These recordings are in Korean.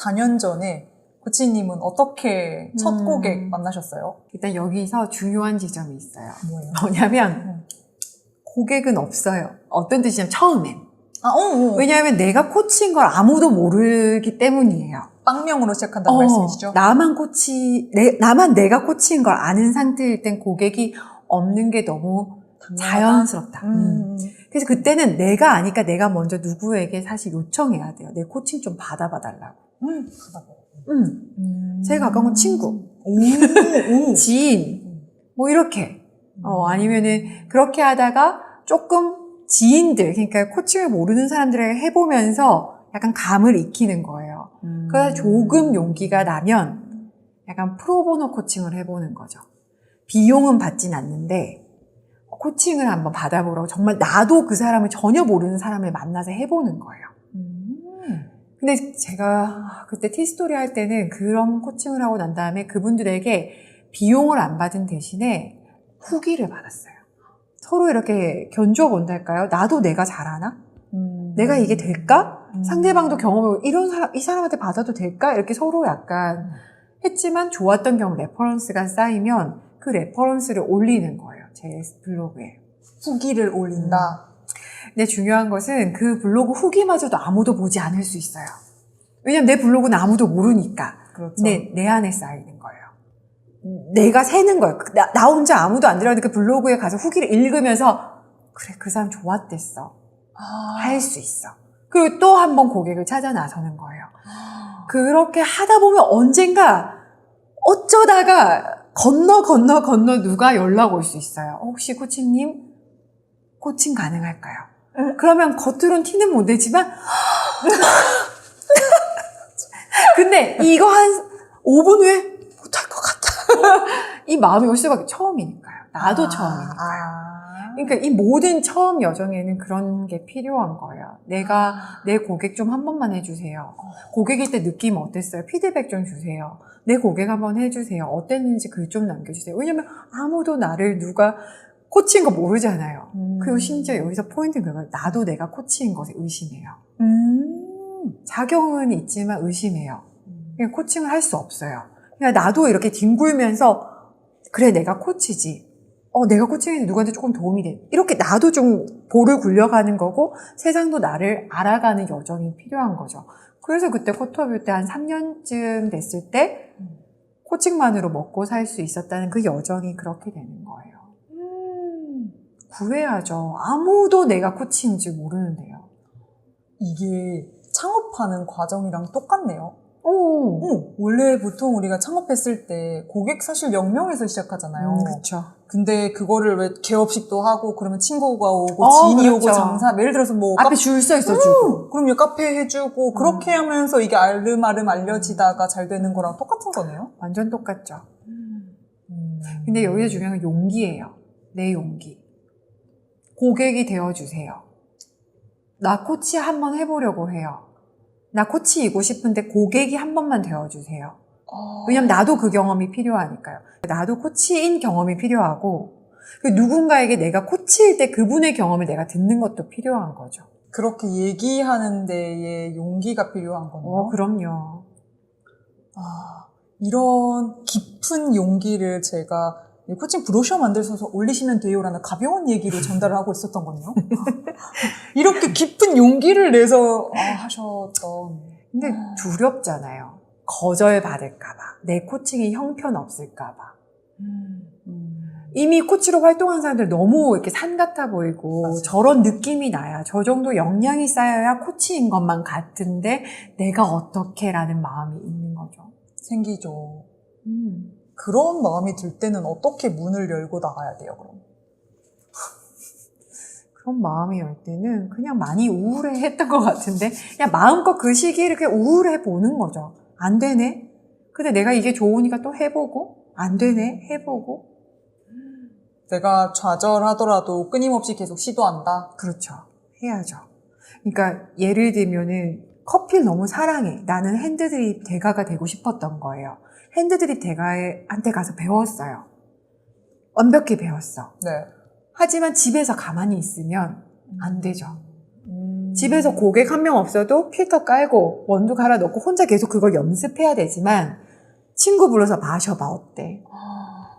4년 전에 코치님은 어떻게 첫 고객 만나셨어요? 일단 여기서 중요한 지점이 있어요. 뭐예요? 뭐냐면 고객은 없어요. 어떤 뜻이냐면 처음엔. 왜냐하면 내가 코치인 걸 아무도 모르기 때문이에요. 빵명으로 시작한다는 말씀이시죠? 나만 내가 코치인 걸 아는 상태일 땐 고객이 없는 게 너무 자연스럽다. 그래서 그때는 내가 아니까 내가 먼저 누구에게 사실 요청해야 돼요. 내 코칭 좀 받아봐달라고. 제일 가까운 건 친구, 지인, 뭐 이렇게. 아니면은 그렇게 하다가 조금 지인들, 그러니까 코칭을 모르는 사람들에게 해보면서 약간 감을 익히는 거예요. 그래서 조금 용기가 나면 약간 프로보노 코칭을 해보는 거죠. 비용은 받진 않는데 코칭을 한번 받아보라고 정말 나도 그 사람을 전혀 모르는 사람을 만나서 해보는 거예요. 근데 제가 그때 티스토리 할 때는 그런 코칭을 하고 난 다음에 그분들에게 비용을 안 받은 대신에 후기를 받았어요. 서로 이렇게 견주어 본달까요? 나도 내가 잘하나? 내가 이게 될까? 상대방도 경험을 이 사람한테 받아도 될까? 이렇게 서로 약간 했지만 좋았던 경험, 레퍼런스가 쌓이면 그 레퍼런스를 올리는 거예요. 제 블로그에. 후기를 올린다. 근데 중요한 것은 그 블로그 후기마저도 아무도 보지 않을 수 있어요. 왜냐면 내 블로그는 아무도 모르니까. 그렇죠. 근데 내 안에 쌓이는 거예요. 내가 새는 거예요. 나 혼자 아무도 안 들었는데 그 블로그에 가서 후기를 읽으면서 그래, 그 사람 좋았댔어. 할 수 있어. 그리고 또 한 번 고객을 찾아 나서는 거예요. 그렇게 하다 보면 언젠가 어쩌다가 건너 누가 연락 올 수 있어요. 혹시 코치님 코칭 가능할까요? 그러면 겉으로는 티는 못 내지만 근데 이거 한 5분 후에 못할 것 같다. 이 마음이 올 수밖에 처음이니까요. 나도 처음이니까요. 그러니까 이 모든 처음 여정에는 그런 게 필요한 거예요. 내가 내 고객 좀 한 번만 해주세요. 고객일 때 느낌 어땠어요? 피드백 좀 주세요. 내 고객 한번 해주세요. 어땠는지 글 좀 남겨주세요. 왜냐면 아무도 나를 누가 코치인 거 모르잖아요. 그리고 심지어 여기서 포인트는 그거예요. 나도 내가 코치인 것에 의심해요. 자격은 있지만 의심해요. 그냥 코칭을 할 수 없어요. 그냥 나도 이렇게 뒹굴면서 그래, 내가 코치지. 내가 코칭해서 누구한테 조금 도움이 돼. 이렇게 나도 좀 볼을 굴려가는 거고 세상도 나를 알아가는 여정이 필요한 거죠. 그래서 그때 코터뷰 때 한 3년쯤 됐을 때 코칭만으로 먹고 살 수 있었다는 그 여정이 그렇게 되는 거예요. 구해야죠. 아무도 내가 코치인지 모르는데요. 이게 창업하는 과정이랑 똑같네요. 원래 보통 우리가 창업했을 때 고객 사실 0명에서 시작하잖아요. 그렇죠. 근데 그거를 왜 개업식도 하고 그러면 친구가 오고 지인이 그렇죠. 오고 장사 예를 들어서 뭐 앞에 줄 서 있어주고 그럼요, 카페 해주고 그렇게 하면서 이게 알름알름 알려지다가 잘 되는 거랑 똑같은 거네요. 완전 똑같죠. 근데 여기서 중요한 건 용기예요. 내 용기. 고객이 되어주세요. 나 코치 한번 해보려고 해요. 나 코치이고 싶은데 고객이 한 번만 되어주세요. 왜냐면 나도 그 경험이 필요하니까요. 나도 코치인 경험이 필요하고 누군가에게 내가 코치일 때 그분의 경험을 내가 듣는 것도 필요한 거죠. 그렇게 얘기하는 데에 용기가 필요한 거네요. 그럼요. 이런 깊은 용기를 제가 코칭 브로셔 만들어서 올리시면 돼요라는 가벼운 얘기로 전달을 하고 있었던 거네요. 이렇게 깊은 용기를 내서 하셨던. 근데 두렵잖아요. 거절받을까봐. 내 코칭이 형편없을까봐. 이미 코치로 활동한 사람들 너무 이렇게 산 같아 보이고 맞아요. 저런 느낌이 나야 저 정도 역량이 쌓여야 코치인 것만 같은데 내가 어떻게 라는 마음이 있는 거죠. 생기죠. 그런 마음이 들 때는 어떻게 문을 열고 나가야 돼요, 그럼? 그런 마음이 열 때는 그냥 많이 우울해했던 것 같은데 그냥 마음껏 그 시기를 그냥 우울해 보는 거죠. 안 되네? 근데 내가 이게 좋으니까 또 해보고 안 되네? 해보고 내가 좌절하더라도 끊임없이 계속 시도한다? 그렇죠. 해야죠. 그러니까 예를 들면은 커피를 너무 사랑해. 나는 핸드드립 대가가 되고 싶었던 거예요. 핸드드립 대가한테 가서 배웠어요. 완벽히 배웠어. 네. 하지만 집에서 가만히 있으면 안 되죠. 집에서 고객 한 명 없어도 필터 깔고 원두 갈아 넣고 혼자 계속 그걸 연습해야 되지만 친구 불러서 마셔봐 어때?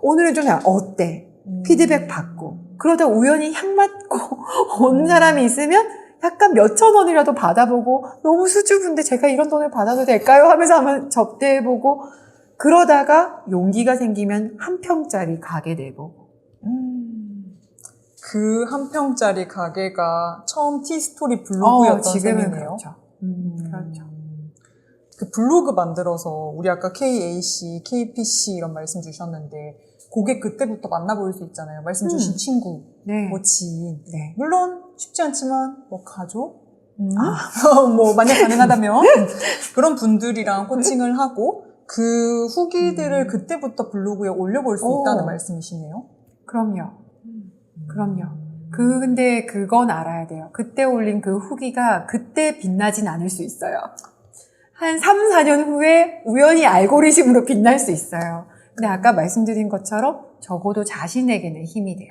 오늘은 좀 어때? 피드백 받고 그러다 우연히 향 맡고 온 사람이 있으면 약간 몇천 원이라도 받아보고 너무 수줍은데 제가 이런 돈을 받아도 될까요? 하면서 한번 접대해보고 그러다가 용기가 생기면 한 평짜리 가게 내보고 그 한 평짜리 가게가 처음 티스토리 블로그였던 지금은 셈이네요. 그렇죠. 그렇죠. 그 블로그 만들어서 우리 아까 KAC, KPC 이런 말씀 주셨는데 고객 그때부터 만나볼 수 있잖아요. 말씀 주신 친구, 네. 뭐 지인. 네. 물론 쉽지 않지만 뭐 가족, 뭐 만약 가능하다면 그런 분들이랑 코칭을 하고 그 후기들을 그때부터 블로그에 올려볼 수 있다는 말씀이시네요. 그럼요. 근데 그건 알아야 돼요. 그때 올린 그 후기가 그때 빛나진 않을 수 있어요. 한 3, 4년 후에 우연히 알고리즘으로 빛날 수 있어요. 근데 아까 말씀드린 것처럼 적어도 자신에게는 힘이 돼요.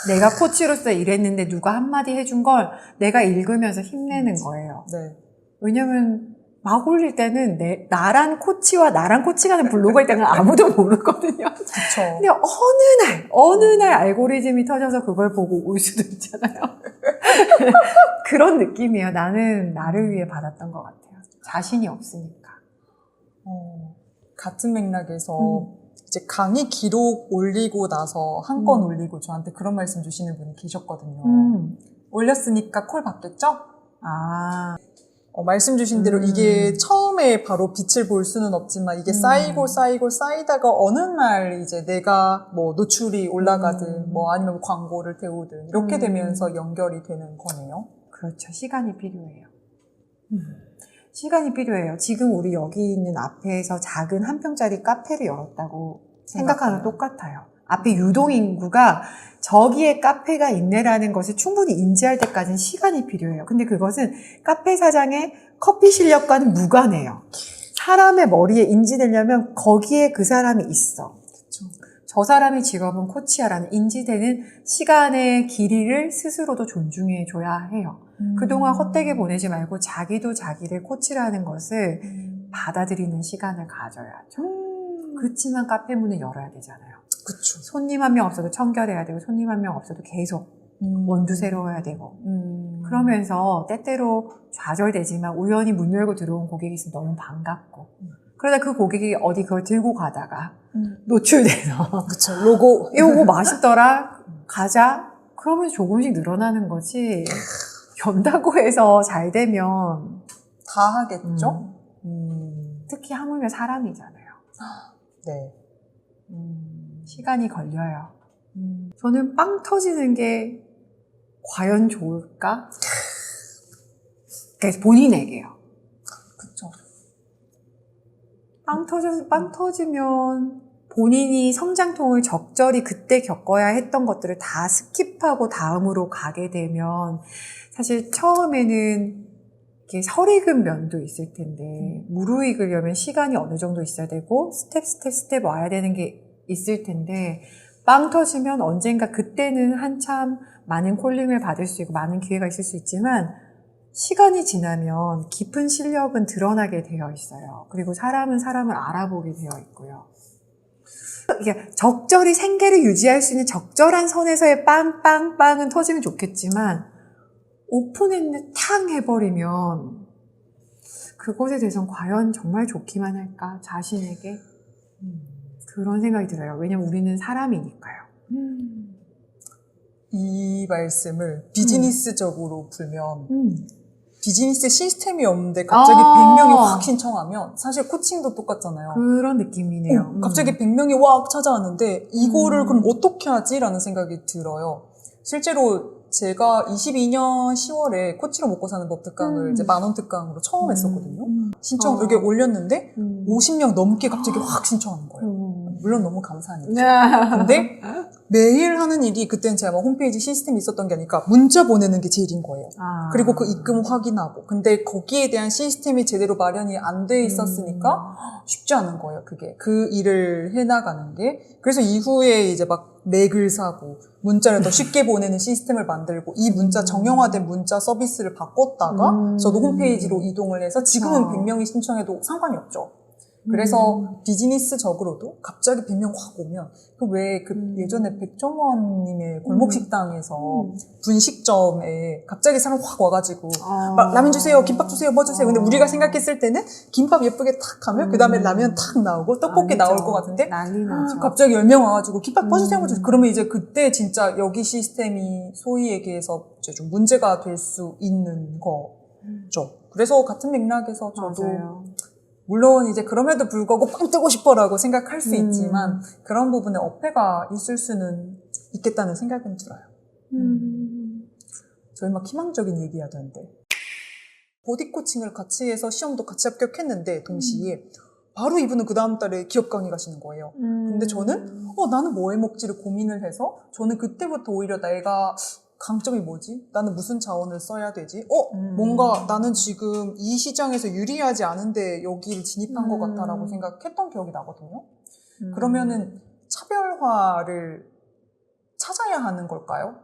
내가 코치로서 일했는데 누가 한마디 해준 걸 내가 읽으면서 힘내는 거예요. 네. 왜냐면 막 올릴 때는 나랑 코치와 나랑 코칭하는 블로그일 때는 아무도 모르거든요. 그렇죠. 근데 어느 날 알고리즘이 터져서 그걸 보고 올 수도 있잖아요. 그런 느낌이에요. 나는 나를 위해 받았던 것 같아요. 자신이 없으니까. 같은 맥락에서 이제 강의 기록 올리고 나서 한 건 올리고 저한테 그런 말씀 주시는 분이 계셨거든요. 올렸으니까 콜 받겠죠? 말씀 주신 대로 이게 처음에 바로 빛을 볼 수는 없지만 이게 쌓이고 쌓이다가 어느 날 이제 내가 뭐 노출이 올라가든 뭐 아니면 광고를 태우든 이렇게 되면서 연결이 되는 거네요. 그렇죠. 시간이 필요해요. 시간이 필요해요. 지금 우리 여기 있는 앞에서 작은 한 평짜리 카페를 열었다고 생각하는 거 똑같아요. 앞에 유동인구가 저기에 카페가 있네라는 것을 충분히 인지할 때까지는 시간이 필요해요. 근데 그것은 카페 사장의 커피 실력과는 무관해요. 사람의 머리에 인지되려면 거기에 그 사람이 있어. 그렇죠. 저 사람의 직업은 코치야라는 인지되는 시간의 길이를 스스로도 존중해 줘야 해요. 그동안 헛되게 보내지 말고 자기도 자기를 코치라는 것을 받아들이는 시간을 가져야죠. 그렇지만 카페 문을 열어야 되잖아요. 그쵸. 손님 한 명 없어도 청결해야 되고 손님 한 명 없어도 계속 원두 새로워야 되고 그러면서 때때로 좌절되지만 우연히 문 열고 들어온 고객이 있으면 너무 반갑고 그러다 그 고객이 어디 그걸 들고 가다가 노출돼서 그쵸. 로고. 이거 맛있더라 가자 그러면 조금씩 늘어나는 거지 연다고 해서 잘 되면 다 하겠죠? 특히 하물며 사람이잖아요. 네. 시간이 걸려요. 저는 빵 터지는 게 과연 좋을까? 그래서 본인에게요. 그쵸. 빵 터지면 본인이 성장통을 적절히 그때 겪어야 했던 것들을 다 스킵하고 다음으로 가게 되면 사실 처음에는 이렇게 설익은 면도 있을 텐데 무르익으려면 시간이 어느 정도 있어야 되고 스텝 와야 되는 게 있을 텐데 빵 터지면 언젠가 그때는 한참 많은 콜링을 받을 수 있고 많은 기회가 있을 수 있지만 시간이 지나면 깊은 실력은 드러나게 되어 있어요. 그리고 사람은 사람을 알아보게 되어 있고요. 이게 적절히 생계를 유지할 수 있는 적절한 선에서의 빵은 터지면 좋겠지만 오픈했는데 탕 해버리면 그것에 대해서는 과연 정말 좋기만 할까? 자신에게? 그런 생각이 들어요. 왜냐면 우리는 사람이니까요. 이 말씀을 비즈니스적으로 풀면 비즈니스 시스템이 없는데 갑자기 100명이 확 신청하면 사실 코칭도 똑같잖아요. 그런 느낌이네요. 갑자기 100명이 확 찾아왔는데 이거를 그럼 어떻게 하지? 라는 생각이 들어요. 실제로 제가 22년 10월에 코치로 먹고 사는 법 특강을 이제 10,000원 특강으로 처음 했었거든요. 신청 여기 올렸는데 50명 넘게 갑자기 확 신청하는 거예요. 물론 너무 감사한 일이죠. 근데 매일 하는 일이 그때는 제가 막 홈페이지 시스템이 있었던 게 아니라 문자 보내는 게 제일인 거예요. 그리고 그 입금 확인하고. 근데 거기에 대한 시스템이 제대로 마련이 안 돼 있었으니까 쉽지 않은 거예요, 그게. 그 일을 해나가는 게. 그래서 이후에 이제 막 맥을 사고, 문자를 더 쉽게 보내는 시스템을 만들고, 이 문자, 정형화된 문자 서비스를 바꿨다가, 저도 홈페이지로 이동을 해서 지금은 100명이 신청해도 상관이 없죠. 그래서 비즈니스적으로도 갑자기 100명 확 오면, 예전에 백종원님의 골목식당에서 분식점에 갑자기 사람 확 와가지고, 막 라면 주세요, 김밥 주세요, 뭐 주세요. 근데 우리가 생각했을 때는 김밥 예쁘게 탁 하면 그 다음에 라면 탁 나오고 떡볶이 나올 것 같은데, 난리 나죠. 갑자기 10명 와가지고 김밥 뭐 주세요, 뭐 주세요. 그러면 이제 그때 진짜 여기 시스템이 소위 얘기해서 이제 좀 문제가 될 수 있는 거죠. 그래서 같은 맥락에서 저도 맞아요. 물론 이제 그럼에도 불구하고 빵 뜨고 싶어라고 생각할 수 있지만 그런 부분에 어폐가 있을 수는 있겠다는 생각은 들어요. 저희 막 희망적인 얘기해야 되는데 보디 코칭을 같이 해서 시험도 같이 합격했는데 동시에 바로 이분은 그 다음 달에 기업 강의 가시는 거예요. 근데 저는 나는 뭐 해먹지를 고민을 해서 저는 그때부터 오히려 내가 강점이 뭐지? 나는 무슨 자원을 써야 되지? 뭔가 나는 지금 이 시장에서 유리하지 않은데 여기를 진입한 것 같다라고 생각했던 기억이 나거든요. 그러면은 차별화를 찾아야 하는 걸까요?